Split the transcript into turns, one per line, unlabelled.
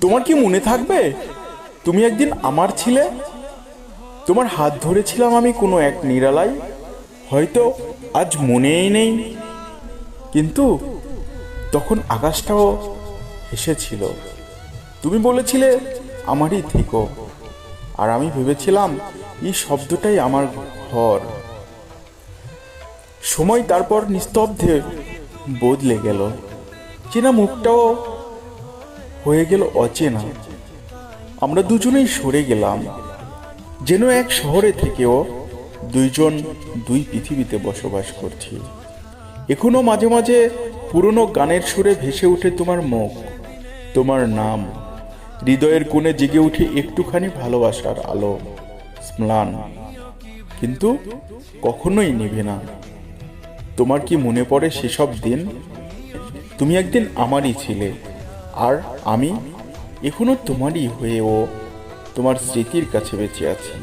তোমার কি মনে থাকবে তুমি একদিন আমার ছিলে? তোমার হাত ধরেছিলাম আমি কোনো এক নিরালায়, হয়তো আজ মনেই নেই, কিন্তু তখন আকাশটাও হেসেছিল। তুমি বলেছিলে আমারই থেকো, আর আমি ভেবেছিলাম এই শব্দটাই আমার ঘর। সময় তারপর নিস্তব্ধে বদলে গেল, চেনা মুখটাও হয়ে গেল অচেনা। আমরা দুজনেই সরে গেলাম, যেন এক শহরে থেকেও দুইজন দুই পৃথিবীতে বসবাস করছি। এখনো মাঝে মাঝে পুরনো গানের সুরে ভেসে ওঠে তোমার মুখ, তোমার নাম। হৃদয়ের কোণে জেগে উঠে একটুখানি ভালোবাসার আলো, ম্লান, কিন্তু কখনোই নিভে না। তোমার কি মনে পড়ে সেসব দিন? তুমি একদিন আমারই ছিলে, আর আমি এখনো তোমারই হয়েও তোমার স্মৃতির কাছে বেঁচে আছি।